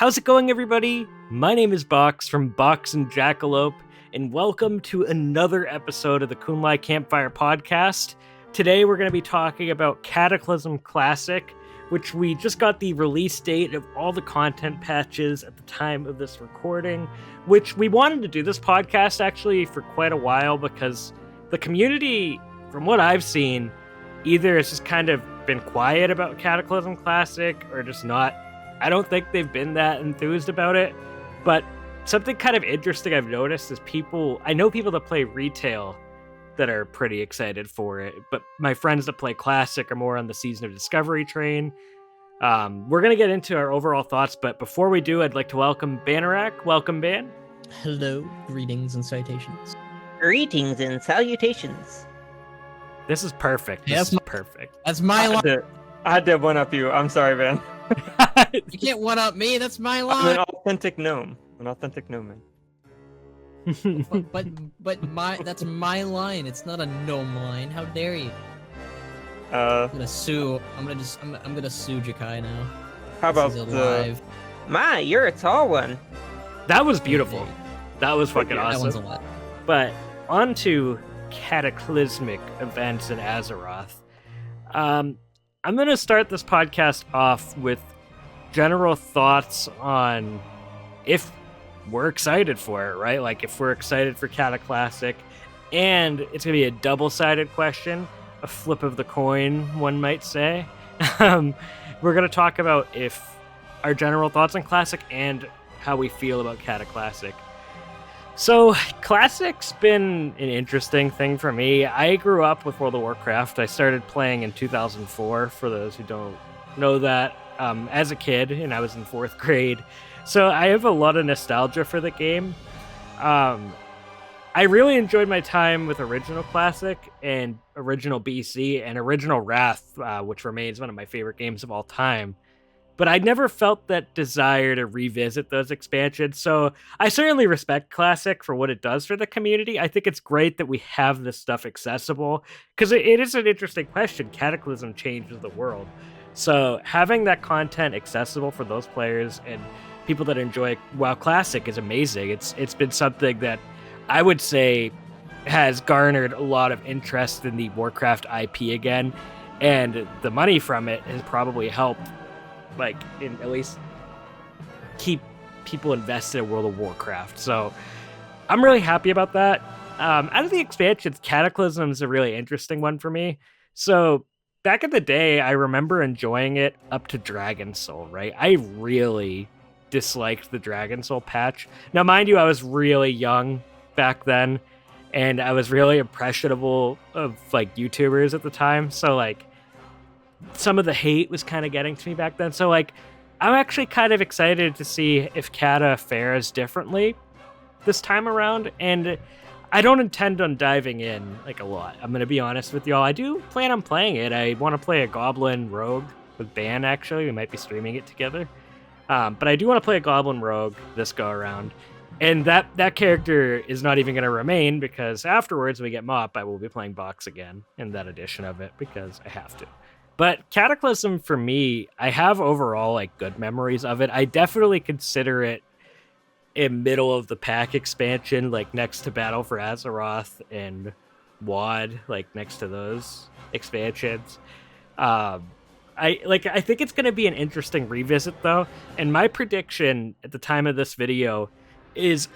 How's it going, everybody? My name is Box from Box and Jackalope, and welcome to another episode of the Kun-Lai Campfire podcast. Today we're going to be talking about Cataclysm Classic, which we just got the release date of all the content patches at the time of this recording, which we wanted to do this podcast actually for quite a while because the community, from what I've seen, either has just kind of been quiet about Cataclysm Classic or just not. I don't think they've been that enthused about it, but something kind of interesting I've noticed is I know people that play retail that are pretty excited for it, but my friends that play Classic are more on the Season of Discovery train. We're going to get into our overall thoughts, but before we do, I'd like to welcome Banarak. Welcome, Ban. Hello, greetings and citations. Greetings and salutations. This is perfect. This is perfect. That's my line. I had to one-up you. I'm sorry, man. You can't one-up me. That's my I'm line. an authentic gnome. An authentic gnome. That's my line. It's not a gnome line. How dare you? I'm gonna sue. I'm gonna sue Jakai now. How about alive? My, you're a tall one. That was beautiful. That was fucking That awesome. one's a lot. But on to cataclysmic events in Azeroth. I'm going to start this podcast off with general thoughts on if we're excited for it, right? Like if we're excited for Cataclysmic, and it's going to be a double-sided question, a flip of the coin, one might say. We're going to talk about our general thoughts on Classic and how we feel about Cataclysmic. So, Classic's been an interesting thing for me. I grew up with World of Warcraft. I started playing in 2004, for those who don't know that, as a kid, and I was in 4th grade. So I have a lot of nostalgia for the game. I really enjoyed my time with Original Classic and Original BC and Original Wrath, which remains one of my favorite games of all time. But I never felt that desire to revisit those expansions. So I certainly respect Classic for what it does for the community. I think it's great that we have this stuff accessible because it is an interesting question. Cataclysm changes the world. So having that content accessible for those players and people that enjoy WoW Classic is amazing. It's been something that I would say has garnered a lot of interest in the Warcraft IP again. And the money from it has probably helped at least keep people invested in World of Warcraft. So I'm really happy about that. Out of the expansions, Cataclysm is a really interesting one for me. So back in the day, I remember enjoying it up to Dragon Soul, right? I really disliked the Dragon Soul patch. Now, mind you, I was really young back then, and I was really impressionable of YouTubers at the time. So some of the hate was kind of getting to me back then. So I'm actually kind of excited to see if Kata fares differently this time around. And I don't intend on diving in a lot. I'm going to be honest with y'all. I do plan on playing it. I want to play a Goblin Rogue with Ban, actually. We might be streaming it together. But I do want to play a Goblin Rogue this go around. And that character is not even going to remain because afterwards we get Mop. I will be playing Box again in that edition of it because I have to. But Cataclysm, for me, I have overall good memories of it. I definitely consider it a middle of the pack expansion, next to Battle for Azeroth and WoD, next to those expansions. I think it's going to be an interesting revisit though, and my prediction at the time of this video is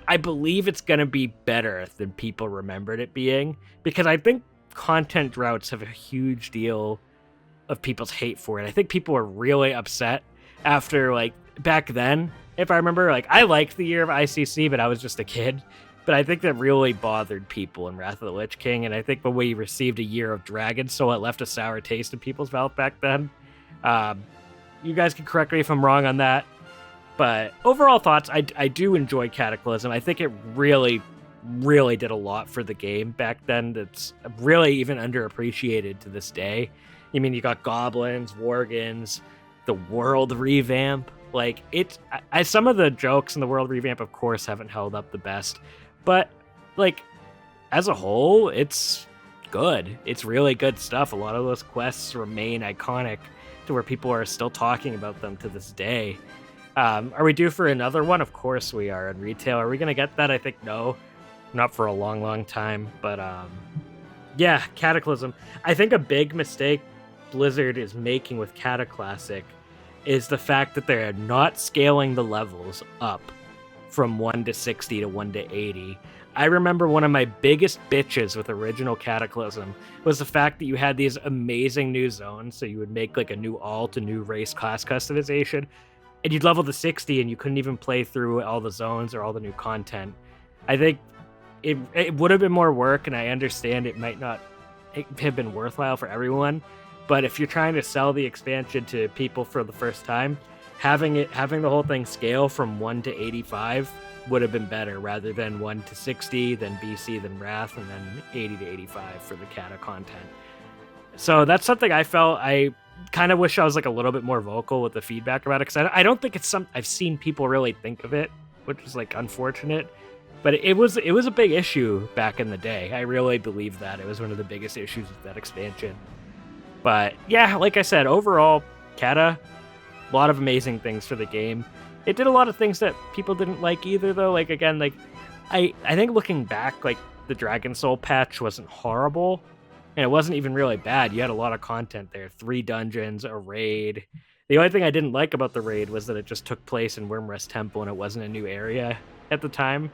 I believe it's going to be better than people remembered it being, because I think content droughts have a huge deal of people's hate for it. I think people are really upset after back then. If I remember, I liked the year of ICC, but I was just a kid. But I think that really bothered people in Wrath of the Lich King, and I think when we received a year of Dragon Soul, it left a sour taste in people's mouth back then. You guys can correct me if I'm wrong on that. But overall thoughts, I do enjoy Cataclysm. I think it really, really did a lot for the game back then that's really even underappreciated to this day. You got goblins, worgans, the world revamp. Some of the jokes in the world revamp, of course, haven't held up the best. But, as a whole, it's good. It's really good stuff. A lot of those quests remain iconic to where people are still talking about them to this day. Are we due for another one? Of course we are in retail. Are we going to get that? I think no. Not for a long, long time. But yeah, Cataclysm. I think a big mistake Blizzard is making with Cataclassic is the fact that they're not scaling the levels up from 1 to 60 to 1 to 80. I remember one of my biggest bitches with original Cataclysm was the fact that you had these amazing new zones. So you would make like a new alt, a new race class customization, and you'd level to 60 and you couldn't even play through all the zones or all the new content. I think it would have been more work, and I understand it might not have been worthwhile for everyone, but if you're trying to sell the expansion to people for the first time, having the whole thing scale from 1 to 85 would have been better, rather than 1 to 60, then BC, then Wrath, and then 80 to 85 for the Cata content. So that's something I felt I kind of wish I was like a little bit more vocal with the feedback about it, because I don't think it's something I've seen people really think of it, which is like unfortunate. But it was a big issue back in the day. I really believe that it was one of the biggest issues with that expansion. But yeah, like I said, overall, Cata, a lot of amazing things for the game. It did a lot of things that people didn't like either, though. Like, again, like I think looking back, like the Dragon Soul patch wasn't horrible, and it wasn't even really bad. You had a lot of content there, 3 dungeons, a raid. The only thing I didn't like about the raid was that it just took place in Wyrmrest Temple and it wasn't a new area at the time.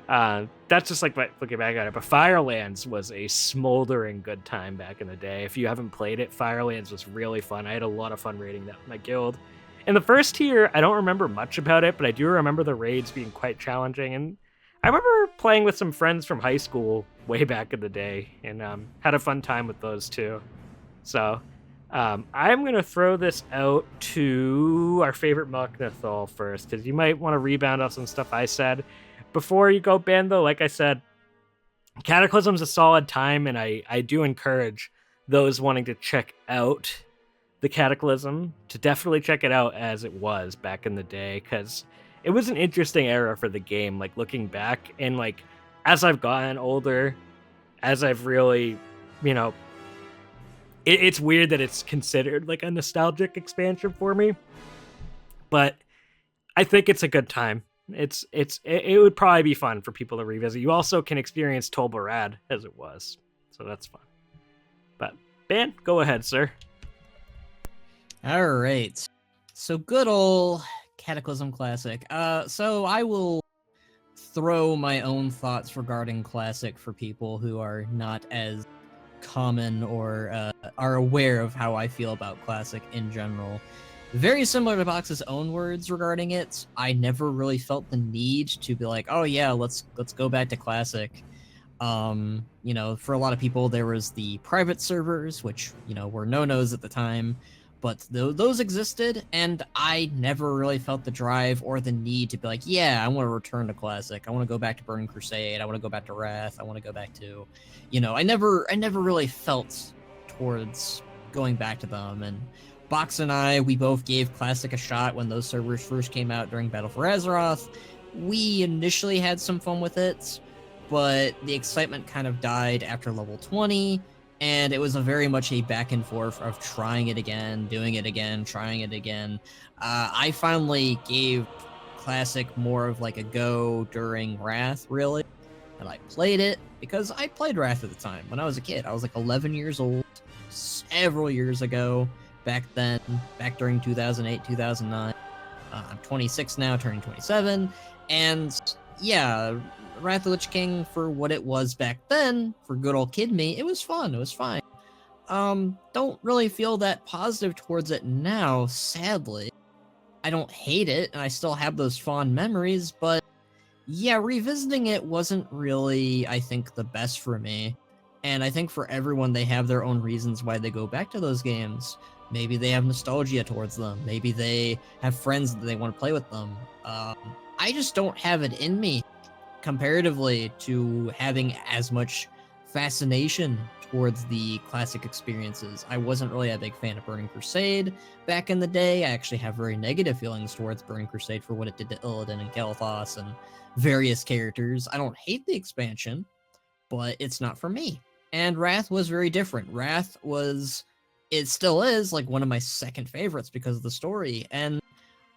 That's just like looking back at it. But Firelands was a smoldering good time back in the day. If you haven't played it, Firelands was really fun. I had a lot of fun raiding that with my guild. In the first tier, I don't remember much about it, but I do remember the raids being quite challenging. And I remember playing with some friends from high school way back in the day, and had a fun time with those too. So I'm going to throw this out to our favorite Muknathal first, because you might want to rebound off some stuff I said. Before you go, Ben, though, like I said, Cataclysm's a solid time, and I do encourage those wanting to check out the Cataclysm to definitely check it out as it was back in the day, because it was an interesting era for the game, like looking back. And like as I've gotten older, as I've really, it's weird that it's considered like a nostalgic expansion for me, but I think it's a good time. It would probably be fun for people to revisit. You also can experience Tol Barad as it was, so that's fun. But Ben, go ahead, sir. All right, so good old Cataclysm Classic. So I will throw my own thoughts regarding Classic for people who are not as common or are aware of how I feel about Classic in general. Very similar to Box's own words regarding it, I never really felt the need to be like, oh yeah, let's go back to Classic. For a lot of people, there was the private servers, which, were no-nos at the time, but those existed, and I never really felt the drive or the need to be like, yeah, I want to return to Classic. I want to go back to Burning Crusade. I want to go back to Wrath. I want to go back to, I never really felt towards going back to them. And Box and I, we both gave Classic a shot when those servers first came out during Battle for Azeroth. We initially had some fun with it, but the excitement kind of died after level 20, and it was very much a back and forth of trying it again, doing it again, trying it again. I finally gave Classic more of like a go during Wrath, really, and I played it because I played Wrath at the time when I was a kid. I was like 11 years old, several years ago. Back then, back during 2008, 2009. I'm 26 now, turning 27. And yeah, Wrath of the Lich King, for what it was back then, for good old kid me, it was fun. It was fine. Don't really feel that positive towards it now, sadly. I don't hate it, and I still have those fond memories, but yeah, revisiting it wasn't really, I think, the best for me. And I think for everyone, they have their own reasons why they go back to those games. Maybe they have nostalgia towards them. Maybe they have friends that they want to play with them. I just don't have it in me, comparatively to having as much fascination towards the Classic experiences. I wasn't really a big fan of Burning Crusade back in the day. I actually have very negative feelings towards Burning Crusade for what it did to Illidan and Kael'thas and various characters. I don't hate the expansion, but it's not for me. And Wrath was very different. Wrath was... It still is like one of my second favorites because of the story. And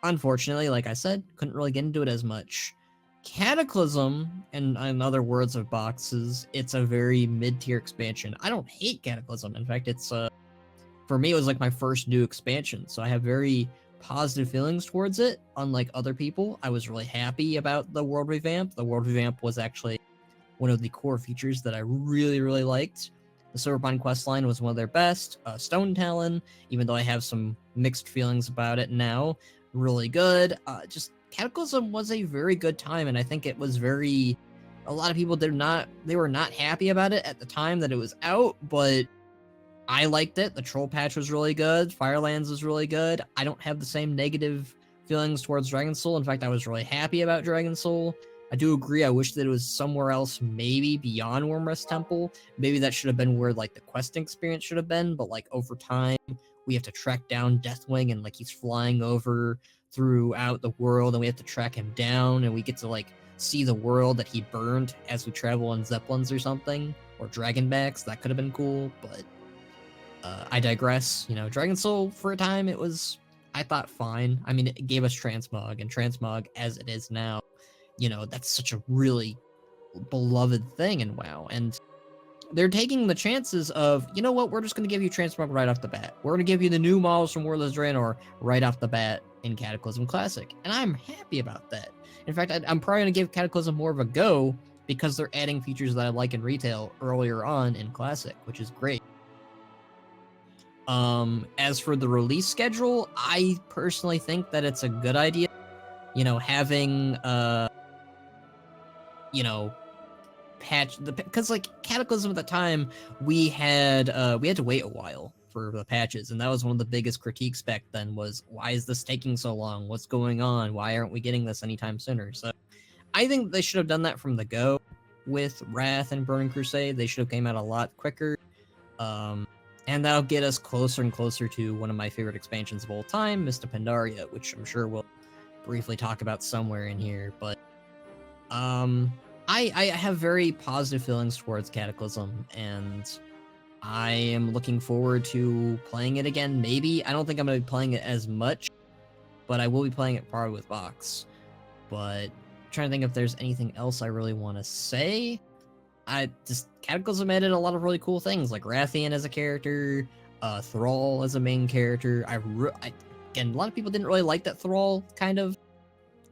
unfortunately, like I said, couldn't really get into it as much. Cataclysm, and in other words of boxes, it's a very mid-tier expansion. I don't hate Cataclysm. In fact, it's for me, it was like my first new expansion, so I have very positive feelings towards it. Unlike other people, I was really happy about the world revamp. The world revamp was actually one of the core features that I really, really liked. The Silverbind questline was one of their best. Stone Talon, even though I have some mixed feelings about it now, really good. Just Cataclysm was a very good time, and I think it was very. A lot of people they were not happy about it at the time that it was out, but I liked it. The troll patch was really good. Firelands was really good. I don't have the same negative feelings towards Dragon Soul. In fact, I was really happy about Dragon Soul. I do agree. I wish that it was somewhere else, maybe beyond Wormrest Temple. Maybe that should have been where like the questing experience should have been. But like over time, we have to track down Deathwing, and like he's flying over throughout the world, and we have to track him down, and we get to like see the world that he burned as we travel on Zeppelins or something, or Dragonbacks. That could have been cool, but I digress. You know, Dragon Soul for a time it was, I thought, fine. I mean, it gave us Transmog, and Transmog as it is now, you know, that's such a really beloved thing in WoW. And they're taking the chances of, you know what, we're just going to give you Transmog right off the bat. We're going to give you the new models from World of Draenor right off the bat in Cataclysm Classic. And I'm happy about that. In fact, I'm probably going to give Cataclysm more of a go because they're adding features that I like in retail earlier on in Classic, which is great. As for the release schedule, I personally think that it's a good idea, you know, having, you know, because like Cataclysm at the time, we had to wait a while for the patches, and that was one of the biggest critiques back then was, why is this taking so long? What's going on? Why aren't we getting this anytime sooner? So I think they should have done that from the go with Wrath and Burning Crusade. They should have came out a lot quicker. And that'll get us closer and closer to one of my favorite expansions of all time, Mista Pandaria, which I'm sure we'll briefly talk about somewhere in here. But I have very positive feelings towards Cataclysm, and I am looking forward to playing it again. Maybe. I don't think I'm going to be playing it as much, but I will be playing it probably with Vox. But I'm trying to think if there's anything else I really want to say. Cataclysm added a lot of really cool things, like Rathian as a character, Thrall as a main character. Again, a lot of people didn't really like that Thrall kind of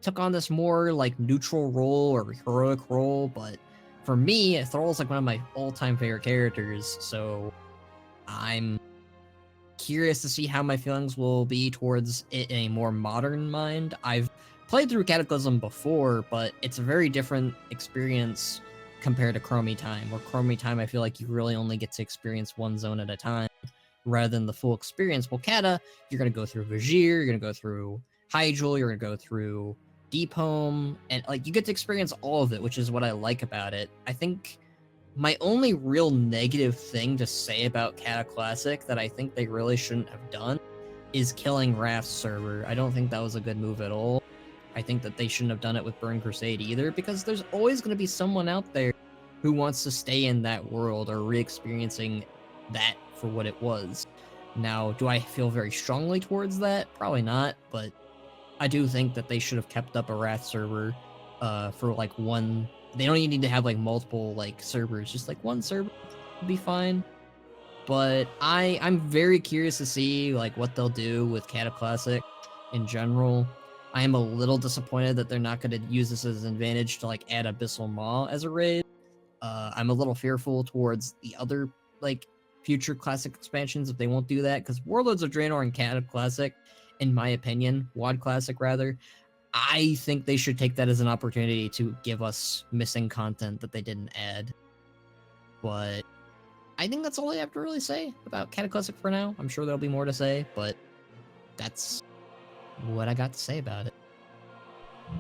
took on this more like neutral role or heroic role, but for me, Thrall's like one of my all-time favorite characters, so I'm curious to see how my feelings will be towards it in a more modern mind. I've played through Cataclysm before, but it's a very different experience compared to Chromie Time, where Chromie Time I feel like you really only get to experience one zone at a time rather than the full experience. Well, Cata, you're going to go through Vajir, you're going to go through Hyjal, you're going to go through Deep Home, and like you get to experience all of it, which is what I like about it. I think my only real negative thing to say about Cata Classic that I think they really shouldn't have done is killing Wrath's server. I don't think that was a good move at all. I think that they shouldn't have done it with Burn Crusade either, because there's always going to be someone out there who wants to stay in that world or re-experiencing that for what it was. Now, do I feel very strongly towards that? Probably not, but I do think that they should have kept up a Wrath server for like one. They don't even need to have like multiple like servers, just like one server would be fine. But I'm very curious to see like what they'll do with Cata Classic in general. I am a little disappointed that they're not going to use this as an advantage to like add Abyssal Maw as a raid. I'm a little fearful towards the other like future classic expansions if they won't do that, because Warlords of Draenor and Cata Classic, in my opinion, WoD Classic rather, I think they should take that as an opportunity to give us missing content that they didn't add. But I think that's all I have to really say about Cata Classic for now. I'm sure there'll be more to say, but that's what I got to say about it.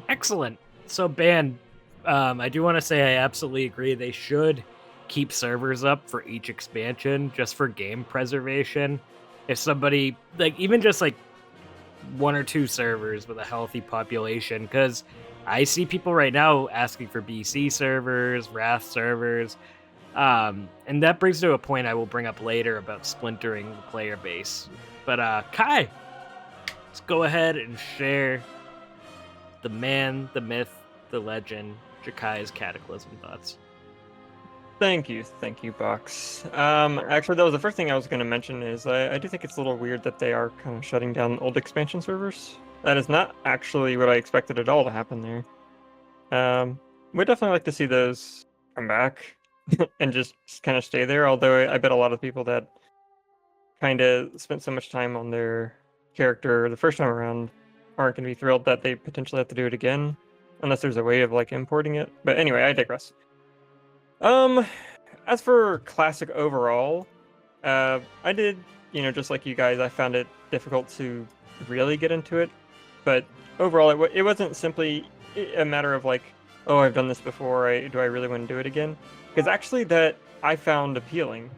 Excellent. So, Ban, I do want to say I absolutely agree. They should keep servers up for each expansion just for game preservation. If somebody, like, even just like one or two servers with a healthy population, because I see people right now asking for BC servers, Wrath servers, and that brings to a point I will bring up later about splintering the player base. But Kai, let's go ahead and share the man, the myth, the legend, Jakai's Cataclysm thoughts. Thank you, Box. Actually, that was the first thing I was going to mention. Is I do think it's a little weird that they are kind of shutting down old expansion servers. That is not actually what I expected at all to happen there. We'd definitely like to see those come back and just kind of stay there. Although I bet a lot of people that kind of spent so much time on their character the first time around aren't going to be thrilled that they potentially have to do it again, unless there's a way of like importing it. But anyway, I digress. As for classic overall, I did, just like you guys, I found it difficult to really get into it. But overall, it wasn't simply a matter of like, oh, I've done this before. Do I really want to do it again? Because actually, that I found appealing.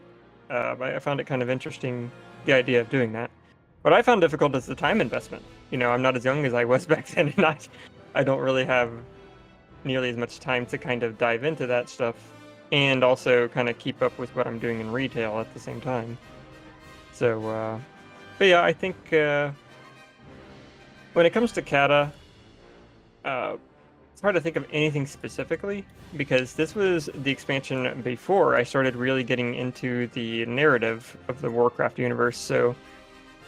I found it kind of interesting, the idea of doing that. What I found difficult is the time investment. I'm not as young as I was back then, and I don't really have nearly as much time to kind of dive into that stuff, and also kind of keep up with what I'm doing in retail at the same time. So, but yeah, I think when it comes to Kata, it's hard to think of anything specifically, because this was the expansion before I started really getting into the narrative of the Warcraft universe, so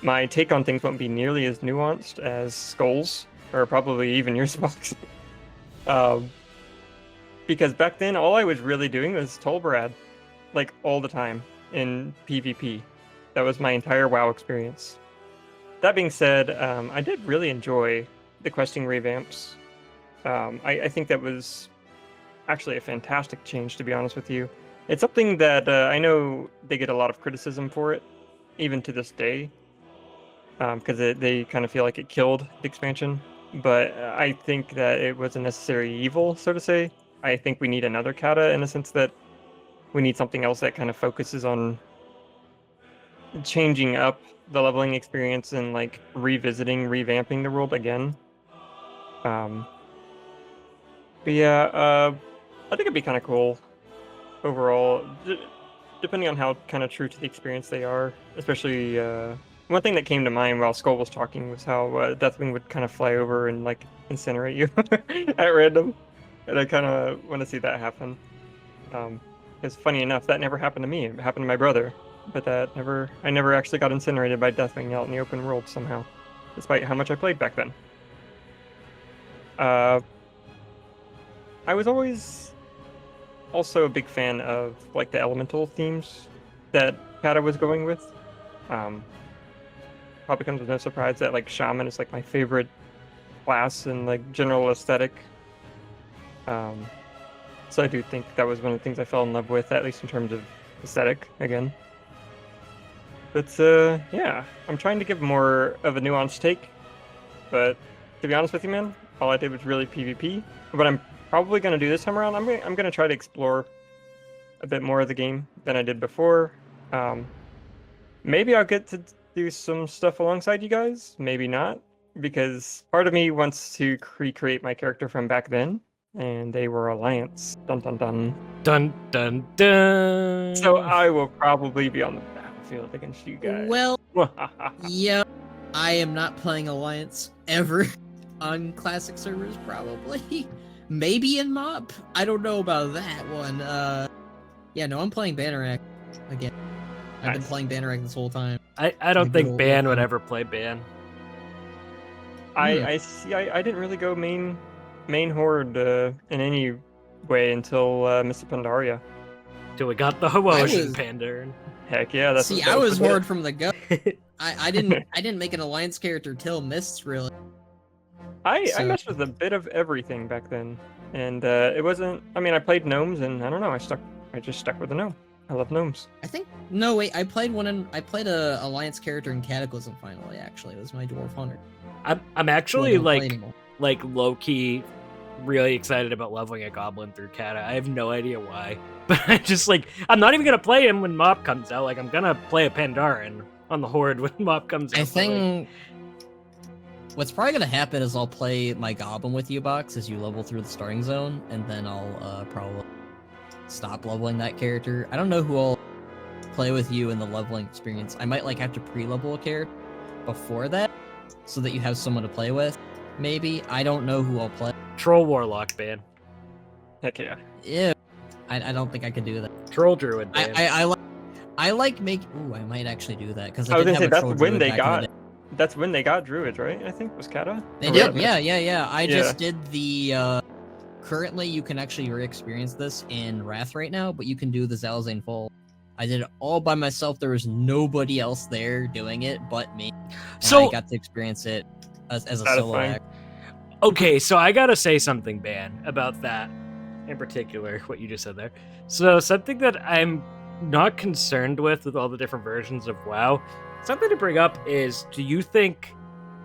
my take on things won't be nearly as nuanced as Skull's, or probably even yours, Box. Because back then, all I was really doing was Tolbarad, like, all the time, in PvP. That was my entire WoW experience. That being said, I did really enjoy the questing revamps. I think that was actually a fantastic change, to be honest with you. It's something that I know they get a lot of criticism for it, even to this day, because they kind of feel like it killed the expansion. But I think that it was a necessary evil, so to say. I think we need another kata in the sense that we need something else that kind of focuses on changing up the leveling experience and like revamping the world again. But yeah, I think it'd be kind of cool overall, depending on how kind of true to the experience they are. Especially one thing that came to mind while Skull was talking was how Deathwing would kind of fly over and like incinerate you at random. And I kind of want to see that happen. Because funny enough, that never happened to me. It happened to my brother. But I never actually got incinerated by Deathwing out in the open world somehow. Despite how much I played back then. I was always also a big fan of like the elemental themes that Kata was going with. Probably comes with no surprise that like Shaman is like my favorite class and like general aesthetic. So I do think that was one of the things I fell in love with, at least in terms of aesthetic, again. But yeah, I'm trying to give more of a nuanced take, but to be honest with you, man, all I did was really PvP. What I'm probably going to do this time around, I'm going to try to explore a bit more of the game than I did before. Maybe I'll get to do some stuff alongside you guys, maybe not, because part of me wants to recreate my character from back then. And they were Alliance. Dun dun dun. Dun dun dun. So I will probably be on the battlefield against you guys. Well, yeah, I am not playing Alliance ever on classic servers, probably. Maybe in MOP? I don't know about that one. Yeah, no, I'm playing Bannerack again. I've been playing Bannerack this whole time. I don't think Ban would ever play Ban. I see. I didn't really go main horde in any way until Mr. Pandaria. Till we got the Hawaiian Pandaren. Heck yeah, that's. See, I was horde from the go. I didn't make an Alliance character till Mists, really. I messed with a bit of everything back then, and it wasn't. I mean, I played gnomes, and I don't know. I just stuck with the gnome. I love gnomes. I played a Alliance character in Cataclysm finally. Actually, it was my dwarf hunter. I'm actually like low key really excited about leveling a goblin through Kata. I have no idea why, but I'm not even gonna play him when Mop comes out. Like I'm gonna play a Pandaren on the horde when Mop comes out. I think what's probably gonna happen is I'll play my goblin with you, Box, as you level through the starting zone, and then I'll probably stop leveling that character. I don't know who I'll play with you in the leveling experience. I might have to pre-level a character before that. so that you have someone to play with. Maybe. I don't know who I'll play. Troll Warlock ban. Heck yeah. Yeah. I don't think I could do that. Troll Druid ban. I like make. Ooh, I might actually do that because I was gonna say that's that's when they got Druids, right? I think was Kata. They Or did. was Yeah, it- yeah, yeah. I Yeah. just did the. Currently, you can actually re-experience this in Wrath right now, but you can do the Zalazane Fall. I did it all by myself. There was nobody else there doing it but me. And So- I got to experience it as a solo Satisfying. act. Okay, so I gotta say something, Ban, about that in particular, what you just said there. So something that I'm not concerned with all the different versions of WoW, something to bring up is, do you think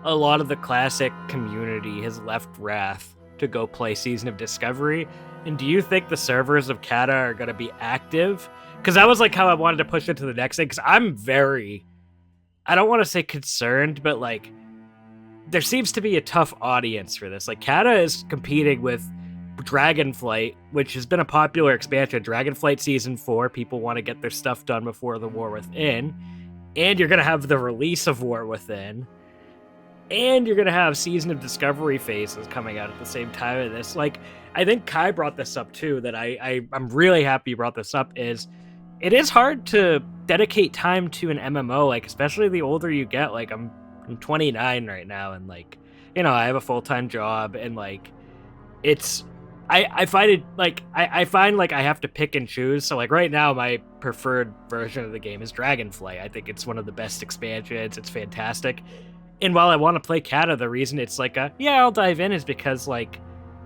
a lot of the classic community has left Wrath to go play Season of Discovery? And do you think the servers of Kata are gonna be active? Because that was like how I wanted to push it to the next thing, because I'm very, I don't want to say concerned, but like, there seems to be a tough audience for this. Like, Kata is competing with Dragonflight, which has been a popular expansion. Dragonflight Season 4, people want to get their stuff done before the War Within. And you're going to have the release of War Within. And you're going to have Season of Discovery phases coming out at the same time of this. Like, I think Kai brought this up too, that I'm really happy you brought this up, is it is hard to dedicate time to an MMO, like, especially the older you get. Like, I'm 29 right now, and like, you know, I have a full-time job, and like, it's I find it like I find like I have to pick and choose. So like right now, my preferred version of the game is Dragonflight. I think it's one of the best expansions. It's fantastic. And while I want to play Kata, the reason it's like I'll dive in is because like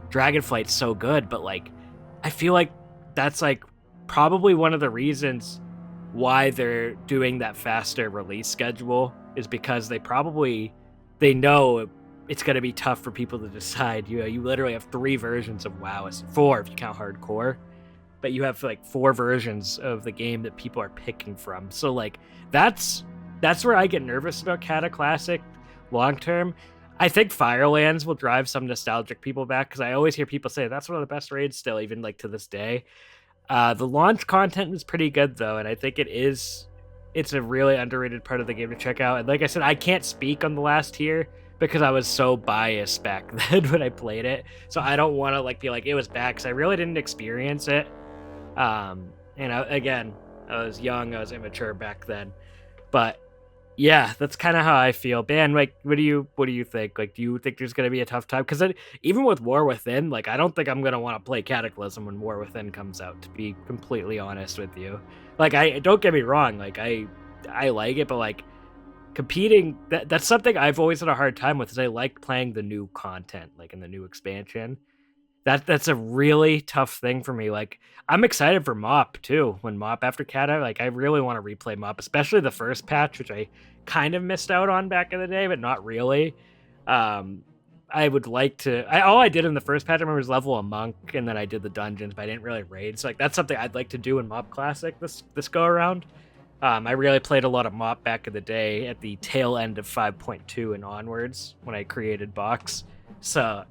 Dragonflight's so good. But like, I feel like that's like probably one of the reasons why they're doing that faster release schedule, is because they know it's going to be tough for people to decide. You literally have 3 versions of WoW, 4 if you count hardcore, but you have like 4 versions of the game that people are picking from. So like, that's where I get nervous about Kata Classic long term. I think Firelands will drive some nostalgic people back, because I always hear people say that's one of the best raids still, even like to this day. The launch content was pretty good though, and I think it's a really underrated part of the game to check out. And like I said, I can't speak on the last tier because I was so biased back then when I played it, so I don't want to like be like it was bad, because I really didn't experience it. And I was young, I was immature back then, but yeah, that's kind of how I feel. Ben, like, what do you think? Like, do you think there's gonna be a tough time? Because even with War Within, like, I don't think I'm gonna want to play Cataclysm when War Within comes out, to be completely honest with you. Like, I don't get me wrong, like I like it, but like competing, that's something I've always had a hard time with, is I like playing the new content, like in the new expansion. That's a really tough thing for me. Like, I'm excited for MoP too. When MoP after Kata, like, I really want to replay MoP, especially the first patch, which I kind of missed out on back in the day, but not really. I would like to. All I did in the first patch, I remember, was level a monk, and then I did the dungeons, but I didn't really raid. So like, that's something I'd like to do in MoP Classic this go around. I really played a lot of MoP back in the day at the tail end of 5.2 and onwards when I created Box. So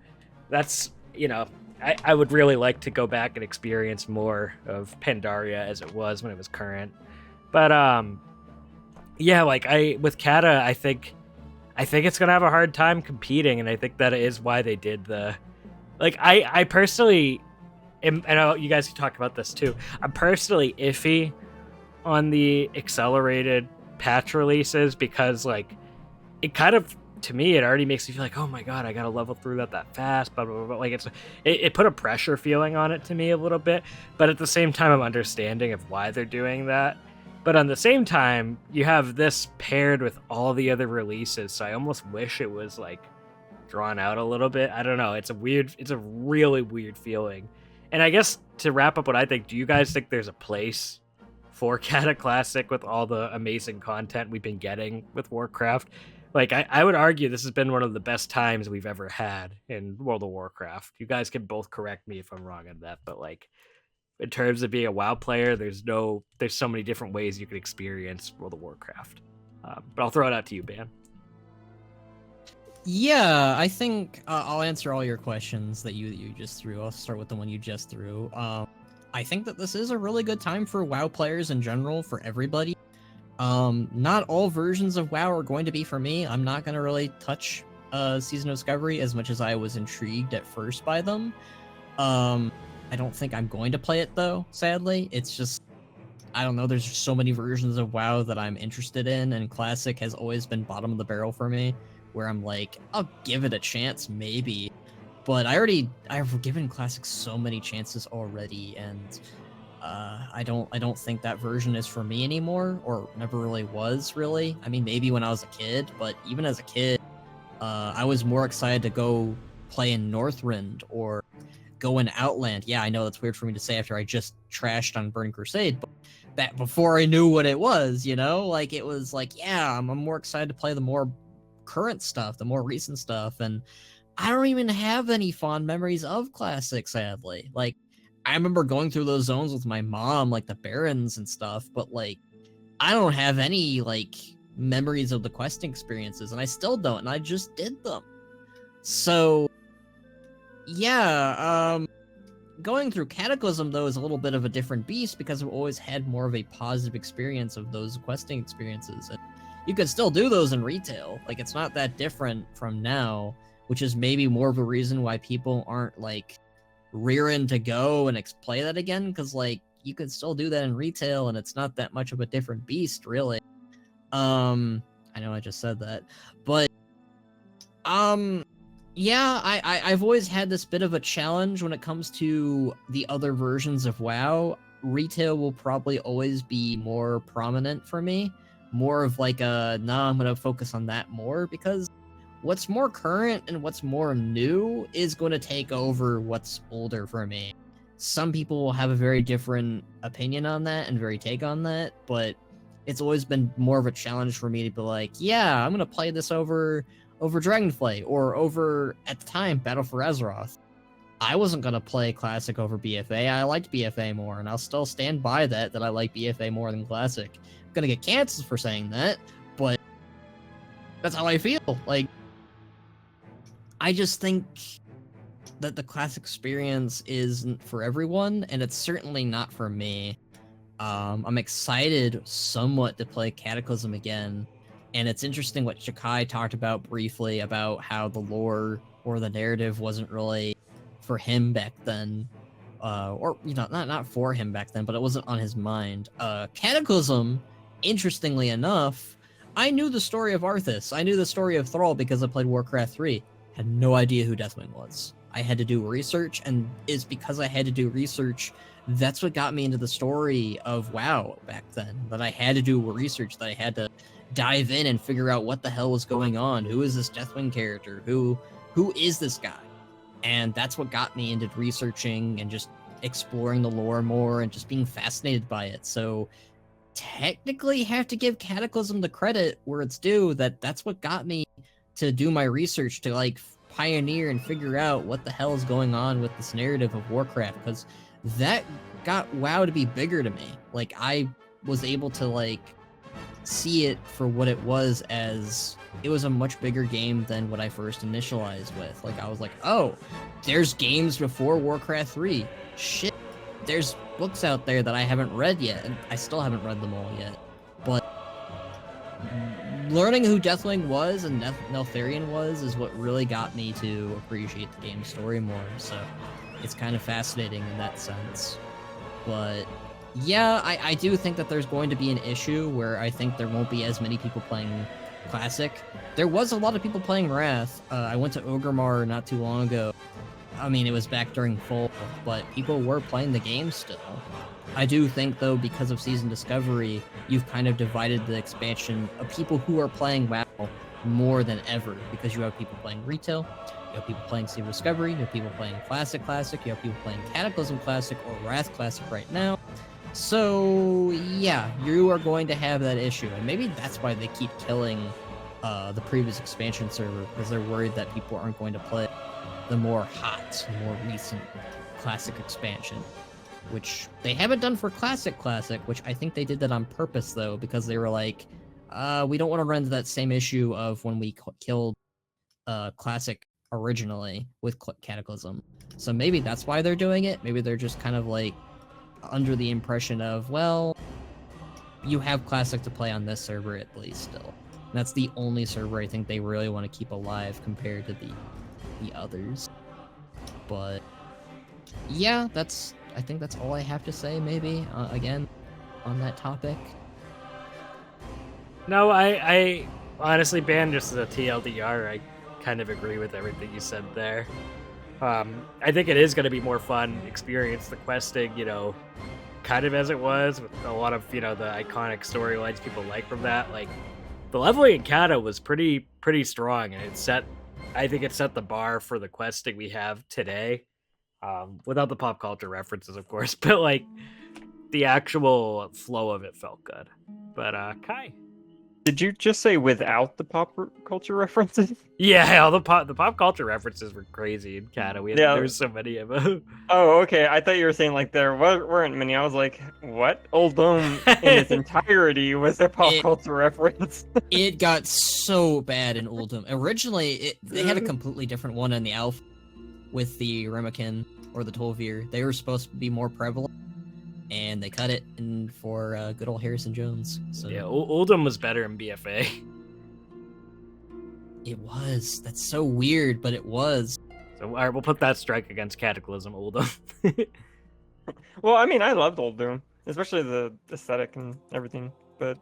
that's, you know, I would really like to go back and experience more of Pandaria as it was when it was current. But yeah, like with Kata, I think it's gonna have a hard time competing, and I think that is why they did the, like, I personally am, and I know you guys can talk about this too. I'm personally iffy on the accelerated patch releases, because like, it kind of, to me, it already makes me feel like, oh my god, I gotta level through that fast, blah, blah, blah, blah. Like, it put a pressure feeling on it to me a little bit, but at the same time, I'm understanding of why they're doing that. But on the same time, you have this paired with all the other releases, so I almost wish it was like drawn out a little bit. I don't know, it's a really weird feeling. And I guess to wrap up what I think, do you guys think there's a place for Kata Classic with all the amazing content we've been getting with Warcraft? Like, I would argue this has been one of the best times we've ever had in World of Warcraft. You guys can both correct me if I'm wrong on that, but like, in terms of being a WoW player, there's so many different ways you can experience World of Warcraft. But I'll throw it out to you, Ben. Yeah, I think I'll answer all your questions that you just threw. I'll start with the one you just threw. I think that this is a really good time for WoW players in general, for everybody. Not all versions of WoW are going to be for me. I'm not gonna really touch Season of Discovery as much as I was intrigued at first by them. I don't think I'm going to play it though, sadly. It's just, I don't know, there's just so many versions of WoW that I'm interested in, and Classic has always been bottom of the barrel for me, where I'm like, I'll give it a chance, maybe. But I've given Classic so many chances already, and I don't think that version is for me anymore, or never really was, really. I mean, maybe when I was a kid, but even as a kid, I was more excited to go play in Northrend or go in Outland. Yeah, I know that's weird for me to say after I just trashed on Burning Crusade, but back before I knew what it was, you know? Like, it was like, yeah, I'm more excited to play the more current stuff, the more recent stuff, and I don't even have any fond memories of Classic, sadly. Like, I remember going through those zones with my mom, like the Barrens and stuff, but, like, I don't have any, like, memories of the questing experiences, and I still don't, and I just did them. So, yeah, going through Cataclysm, though, is a little bit of a different beast because I've always had more of a positive experience of those questing experiences. And you can still do those in retail. Like, it's not that different from now, which is maybe more of a reason why people aren't, like, rearing to go and play that again, because, like, you can still do that in retail, and it's not that much of a different beast, really. I know I just said that, but, yeah, I've always had this bit of a challenge when it comes to the other versions of WoW. Retail will probably always be more prominent for me. More of like a, nah, I'm gonna focus on that more, because what's more current and what's more new is going to take over what's older for me. Some people will have a very different opinion on that and very take on that, but it's always been more of a challenge for me to be like, yeah, I'm gonna play this over Dragonflight, or over, at the time, Battle for Azeroth. I wasn't gonna play Classic over BFA. I liked BFA more, and I'll still stand by that I like BFA more than Classic. I'm gonna get canceled for saying that, but that's how I feel. Like, I just think that the Classic experience isn't for everyone, and it's certainly not for me. I'm excited somewhat to play Cataclysm again, and it's interesting what Shakai talked about briefly about how the lore or the narrative wasn't really for him back then, or, you know, not for him back then, but it wasn't on his mind. Cataclysm, interestingly enough, I knew the story of Arthas. I knew the story of Thrall because I played Warcraft 3. Had no idea who Deathwing was. I had to do research, and it's because I had to do research, that's what got me into the story of WoW back then. That I had to do research, that I had to dive in and figure out what the hell was going on. Who is this Deathwing character? Who is this guy? And that's what got me into researching and just exploring the lore more and just being fascinated by it. So technically have to give Cataclysm the credit where it's due, that's what got me to do my research, to like pioneer and figure out what the hell is going on with this narrative of Warcraft, because that got WoW to be bigger to me. Like, I was able to like see it for what it was, as it was a much bigger game than what I first initialized with. Like, I was like, oh, there's games before Warcraft 3. Shit, there's books out there that I haven't read yet, and I still haven't read them all yet. But learning who Deathwing was and Neltharion was is what really got me to appreciate the game's story more. So it's kind of fascinating in that sense. But yeah, I do think that there's going to be an issue where I think there won't be as many people playing Classic. There was a lot of people playing Wrath. I went to Orgrimmar not too long ago. I mean, it was back during fall, but people were playing the game still. I do think, though, because of Season Discovery, you've kind of divided the expansion of people who are playing WoW more than ever, because you have people playing retail, you have people playing Season Discovery, you have people playing Classic, you have people playing Cataclysm Classic or Wrath Classic right now. So, yeah, you are going to have that issue, and maybe that's why they keep killing the previous expansion server, because they're worried that people aren't going to play the more hot, more recent Classic expansion, which they haven't done for Classic, which I think they did that on purpose, though, because they were like, we don't want to run into that same issue of when we killed Classic originally with Cataclysm. So maybe that's why they're doing it. Maybe they're just kind of like under the impression of, well, you have Classic to play on this server at least still. And that's the only server I think they really want to keep alive compared to the others. But yeah, I think that's all I have to say, maybe, again, on that topic. No, I honestly, Ben, just as a TLDR, I kind of agree with everything you said there. I think it is going to be more fun experience the questing, kind of as it was with a lot of, the iconic storylines people like from that. Like, the leveling in Kata was pretty strong, and I think it set the bar for the questing we have today. Without the pop culture references, of course, but like the actual flow of it felt good. But Kai, Did you just say without the pop culture references? yeah, the pop culture references were crazy in Kata. There was so many of them. Oh, okay. I thought you were saying like there weren't many. I was like, what? Old Dome in its entirety was a pop culture reference. It got so bad in Oldham. Originally, they had a completely different one in the Alpha with the Remakin or the Tolvir. They were supposed to be more prevalent, and they cut it for good old Harrison Jones. So Yeah, Oldham was better in BFA. it was. That's so weird, but it was. So all right, we'll put that strike against Cataclysm, Oldham. Well, I mean, I loved Old Doom, especially the aesthetic and everything. But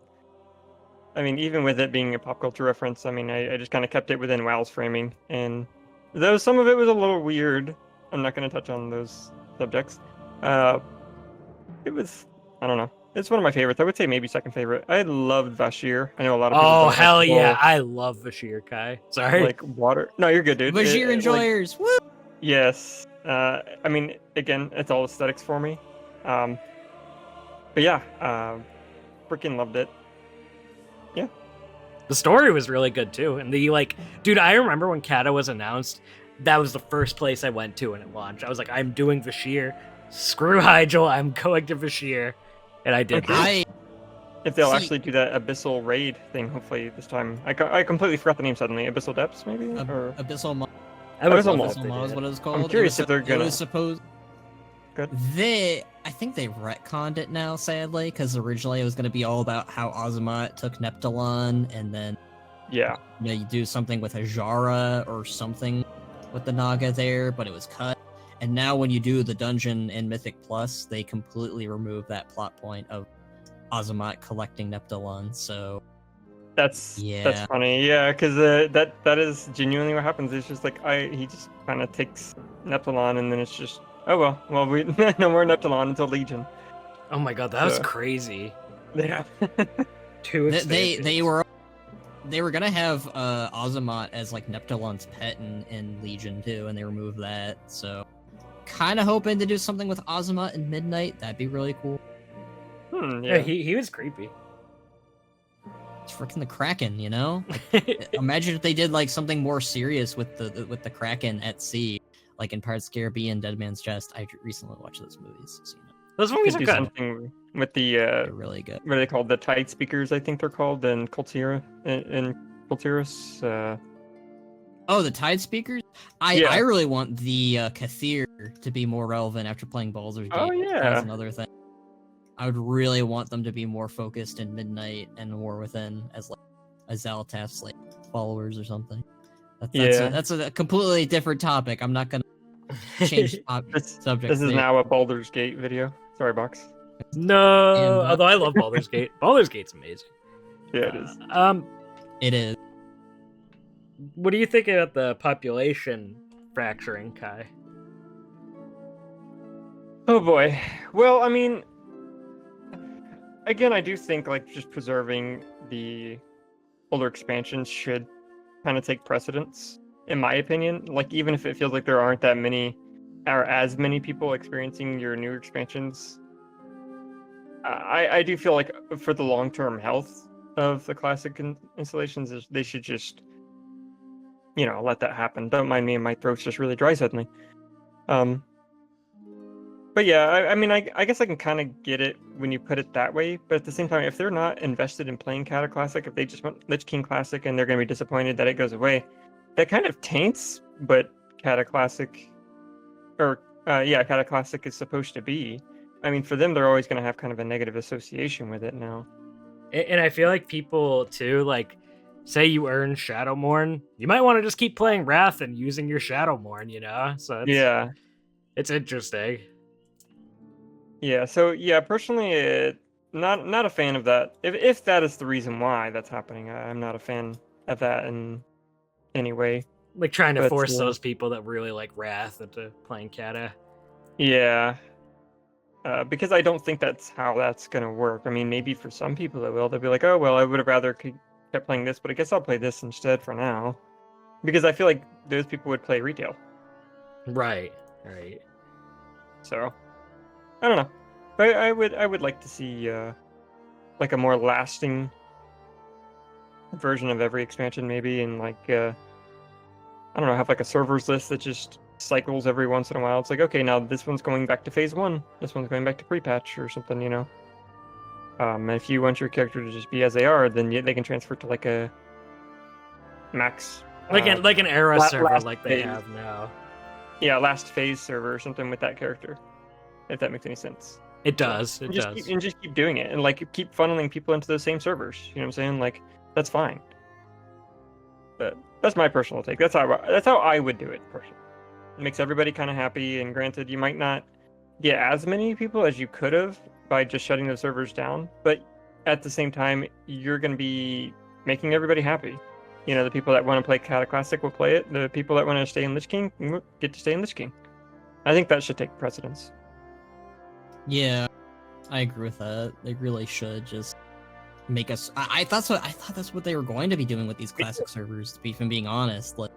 I mean, even with it being a pop culture reference, I mean, I just kind of kept it within WoW's framing. And though some of it was a little weird, I'm not going to touch on those subjects. It was, I don't know. It's one of my favorites. I would say maybe second favorite. I loved Vashir. I know a lot of people. Oh, don't hell like yeah. I love Vashir, Kai. Sorry. like water. No, you're good, dude. Bashir enjoyers. Woo! Yes. I mean, again, it's all aesthetics for me. But yeah, freaking loved it. Yeah. The story was really good too. And dude, I remember when Kata was announced, that was the first place I went to when it launched. I was like, I'm doing Vashir. Screw Hyjal, I'm going to Vashir. And I did. Okay. If they'll actually do that Abyssal Raid thing, hopefully this time. I completely forgot the name suddenly. Abyssal Depths, maybe? Or Abyssal Maw. Abyssal Maw is what it was called. I'm curious if they're gonna. It was supposed. Good. I think they retconned it now, sadly, because originally it was going to be all about how Azumat took Neptulon, and then Yeah. you do something with Ajara or something with the Naga there, but it was cut. And now when you do the dungeon in Mythic Plus, they completely remove that plot point of Azumat collecting Neptulon. So That's funny. Yeah, because that is genuinely what happens. It's just like he just kind of takes Neptulon, and then it's just well we no more Neptulon until Legion. Oh my god, that was crazy. Yeah. They were gonna have Azumat as like Neptulon's pet in Legion too, and they removed that. So kind of hoping to do something with Azumat in Midnight. That'd be really cool. Yeah, he was creepy. It's freaking the Kraken, Like, imagine if they did like something more serious with the Kraken at sea, like in Pirates of the Caribbean, Dead Man's Chest. I recently watched those movies. So, Those movies are do good. Something with the they're really good. What are they called? The Tide Speakers, I think they're called, in Kultira, in Kultiris. Oh, the Tide Speakers? I really want the Kathir to be more relevant after playing Baldur's Gate. Oh, yeah. That's another thing. I would really want them to be more focused in Midnight and War Within as like a Xal'atath's like followers or something. That's a completely different topic. I'm not gonna change subject. This is now a Baldur's Gate video. Sorry, Box. No, although I love Baldur's Gate. Baldur's Gate's amazing. Yeah, it is. It is. What do you think about the population fracturing, Kai? Oh boy. Well, I mean, again, I do think like just preserving the older expansions should kind of take precedence, in my opinion. Like, even if it feels like there aren't that many or as many people experiencing your newer expansions, I do feel like for the long-term health of the classic installations, they should just, let that happen. Don't mind me, and my throat's just really dry suddenly. But yeah, I mean, I guess I can kind of get it when you put it that way. But at the same time, if they're not invested in playing Cata Classic, if they just want Lich King Classic and they're going to be disappointed that it goes away, that kind of taints what Cata Classic, Cata Classic is supposed to be. I mean, for them, they're always going to have kind of a negative association with it now. And I feel like people too, like, say you earn Shadowmourne, you might want to just keep playing Wrath and using your Shadowmourne, you know? So it's interesting. Yeah, so yeah, personally, not a fan of that. If that is the reason why that's happening, I'm not a fan of that in any way. Like trying to But, force those people that really like Wrath into playing Kata. Yeah, because I don't think that's how that's gonna work. I mean, maybe for some people it will. They'll be like, oh well, I would have rather kept playing this, but I guess I'll play this instead for now, because I feel like those people would play retail. Right. So I don't know, but I would like to see like a more lasting version of every expansion, maybe, and like I don't know, have like a servers list that just cycles every once in a while. It's like, okay, now this one's going back to phase 1, this one's going back to pre-patch or something, you know. If you want your character to just be as they are, then they can transfer to like a max, like an era server like they phase. have now. Yeah, last phase server or something with that character, if that makes any sense. It does. It does. Just keep doing it, and like keep funneling people into those same servers. You know what I'm saying? Like, that's fine. But that's my personal take. That's how I would do it personally. It makes everybody kind of happy, and granted, you might not get as many people as you could have by just shutting the servers down, but at the same time, you're going to be making everybody happy. You know, the people that want to play Cataclysm will play it. The people that want to stay in Lich King get to stay in Lich King. I think that should take precedence. Yeah, I agree with that. They really should just make us. I thought that's what they were going to be doing with these classic servers. To be, if I'm being honest, like,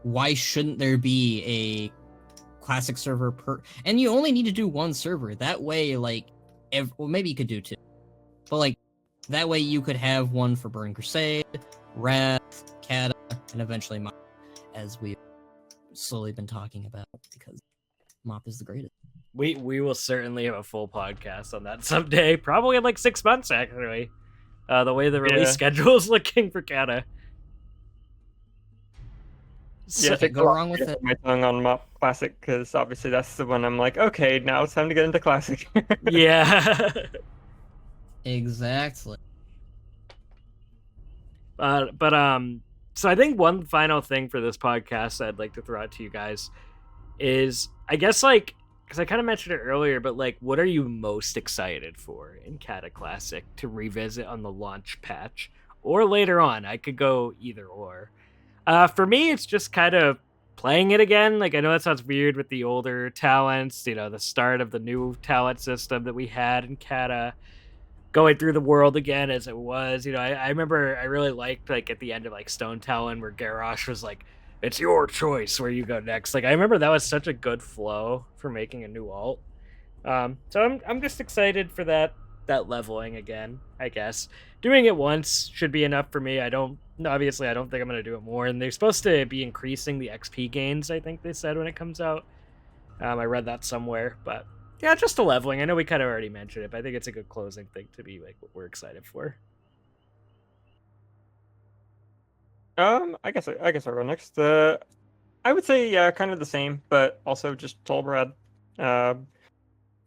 why shouldn't there be a classic server per? And you only need to do one server. That way, like, well, maybe you could do 2, but like that way you could have one for Burning Crusade, Wrath, Kata, and eventually Mop, as we've slowly been talking about, because Mop is the greatest. We will certainly have a full podcast on that someday, probably in like 6 months, actually. The way the release schedule is looking for Kata. Yeah, So, go wrong with it. My tongue on Mop Classic, because obviously that's the one I'm like, okay, now it's time to get into Classic. Yeah. Exactly. So I think one final thing for this podcast I'd like to throw out to you guys is, I guess, like, because I kind of mentioned it earlier, but like, what are you most excited for in Cataclysm to revisit on the launch patch or later on? I could go either or. For me, it's just kind of playing it again. Like, I know that sounds weird with the older talents, you know, the start of the new talent system that we had in Kata, going through the world again as it was. You know, I remember I really liked, like, at the end of like Stone Talon where Garrosh was like, it's your choice where you go next. Like, I remember that was such a good flow for making a new alt. So I'm just excited for that leveling again, I guess. Doing it once should be enough for me. Obviously I don't think I'm going to do it more, and they're supposed to be increasing the XP gains, I think they said, when it comes out. I read that somewhere, but yeah, just a leveling. I know we kind of already mentioned it, but I think it's a good closing thing to be like what we're excited for. I guess I'll go next. I would say kind of the same, but also just Tolbrad.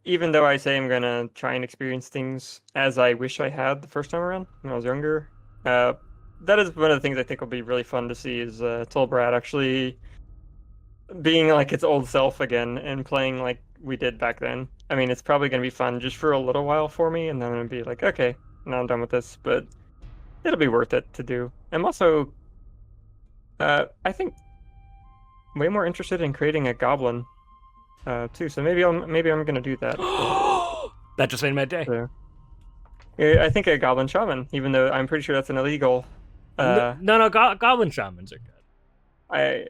Even though I say I'm gonna try and experience things as I wish I had the first time around when I was younger, that is one of the things I think will be really fun to see is Tolbrad actually being like its old self again and playing like we did back then. I mean, it's probably gonna be fun just for a little while for me, and then I'm gonna be like, okay, now I'm done with this, but it'll be worth it to do. I'm also I think way more interested in creating a goblin too. So maybe I'm gonna do that. That just made my day. So, yeah, I think a goblin shaman, even though I'm pretty sure that's an illegal. No, goblin shamans are good.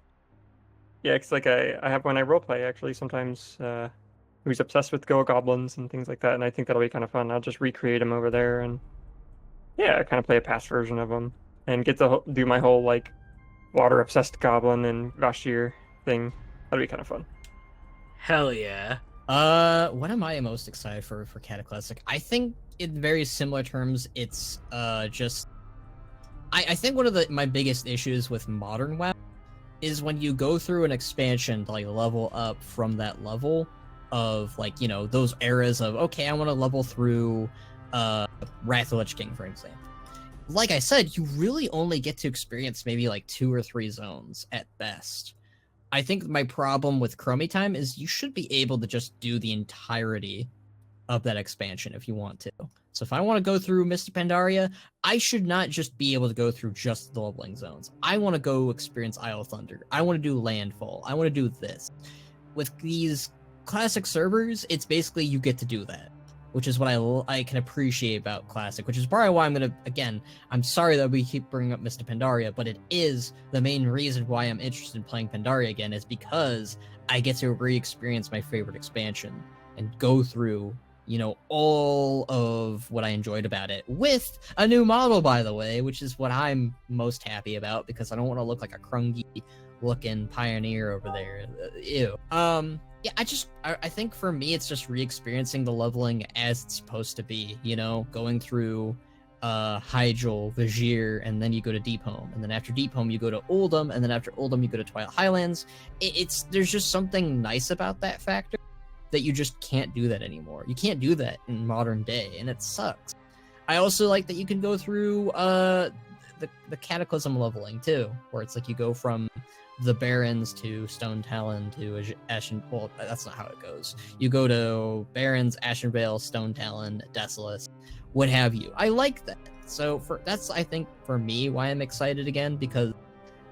It's like I have one I roleplay actually sometimes. Who's obsessed with go goblins and things like that, and I think that'll be kind of fun. I'll just recreate them over there and kind of play a past version of them and get to do my whole like water obsessed goblin and Vashtir thing. That'll be kind of fun. Hell yeah. What am I most excited for Cataclysm? I think in very similar terms, it's just I think one of my biggest issues with modern WoW is when you go through an expansion to like level up from that level of like, you know, those eras of, okay, I want to level through Wrath of the Lich King, for example. Like I said, you really only get to experience maybe like 2 or 3 zones at best. I think my problem with Chromie Time is you should be able to just do the entirety of that expansion if you want to. So if I want to go through Mist of Pandaria, I should not just be able to go through just the leveling zones. I want to go experience Isle of Thunder. I want to do Landfall. I want to do this. With these classic servers, it's basically you get to do that, which is what I can appreciate about Classic, which is probably why I'm going to, again, I'm sorry that we keep bringing up Mist of Pandaria, but it is the main reason why I'm interested in playing Pandaria again, is because I get to re-experience my favorite expansion and go through, you know, all of what I enjoyed about it with a new model, by the way, which is what I'm most happy about, because I don't want to look like a crungy looking pioneer over there. Ew. Yeah, I think for me, it's just re-experiencing the leveling as it's supposed to be, you know, going through Hyjal, Vajir, and then you go to Deep Home, and then after Deep Home you go to Oldham, and then after Oldham you go to Twilight Highlands. There's just something nice about that factor that you just can't do that anymore. You can't do that in modern day, and it sucks. I also like that you can go through the Cataclysm leveling too, where it's like you go from the Barrens to Stone Talon to Ashen. Well, that's not how it goes. You go to Barrens, Ashenvale, Stone Talon, Desolate, what have you. I like that. So that's I think for me why I'm excited again, because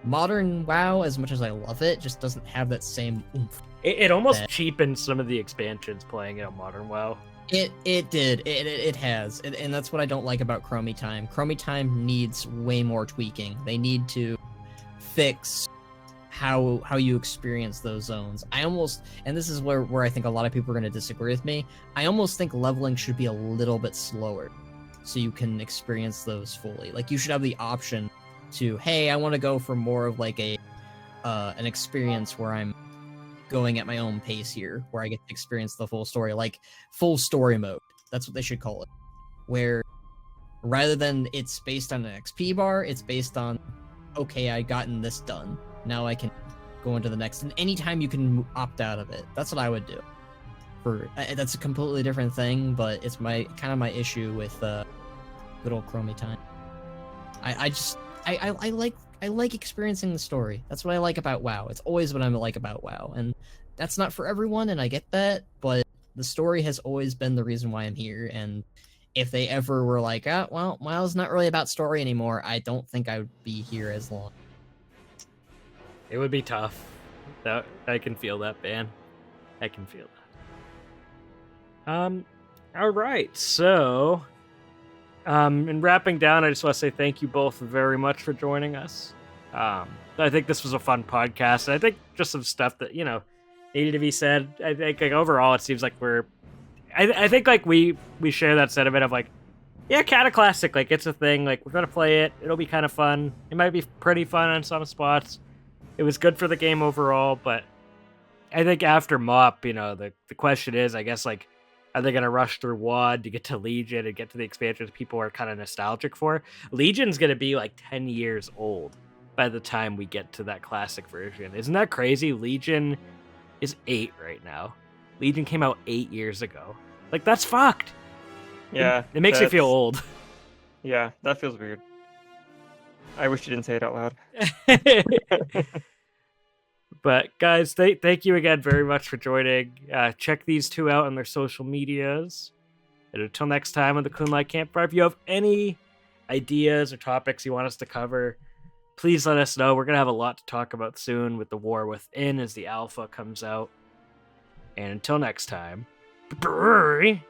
modern WoW, as much as I love it, just doesn't have that same oomph. It almost cheapens some of the expansions playing it on modern WoW. It did. It has. And that's what I don't like about Chromie Time. Chromie Time needs way more tweaking. They need to fix how you experience those zones. And this is where I think a lot of people are going to disagree with me, I almost think leveling should be a little bit slower so you can experience those fully. Like, you should have the option to, hey, I want to go for more of like an experience where I'm going at my own pace here, where I get to experience the full story, like full story mode. That's what they should call it. Where rather than it's based on an XP bar, it's based on, okay, I gotten this done. Now I can go into the next. And anytime you can opt out of it, that's what I would do. That's a completely different thing, but it's my issue with good old Chromie Time. I like experiencing the story. That's what I like about WoW. It's always what I like about WoW, and that's not for everyone, and I get that, but the story has always been the reason why I'm here, and if they ever were like, oh, well, WoW's not really about story anymore, I don't think I would be here as long. It would be tough. I can feel that, man. I can feel that. All right, so in wrapping down, I just want to say thank you both very much for joining us. I think this was a fun podcast. I think just some stuff that, you know, needed to be said. I think like, overall, it seems like I think like we share that sentiment of like, yeah, Cataclysm, like it's a thing. Like we're gonna play it. It'll be kind of fun. It might be pretty fun on some spots. It was good for the game overall, but I think after MOP, you know, the question is, I guess, like, are they going to rush through WoD to get to Legion and get to the expansions people are kind of nostalgic for? Legion's going to be like 10 years old by the time we get to that classic version. Isn't that crazy? Legion is 8 right now. Legion came out 8 years ago. Like, that's fucked. Yeah. It makes me feel old. Yeah, that feels weird. I wish you didn't say it out loud. But guys, thank you again very much for joining. Check these two out on their social medias. And until next time on the Kun-Lai Campfire, if you have any ideas or topics you want us to cover, please let us know. We're going to have a lot to talk about soon with the War Within as the alpha comes out. And until next time, bye.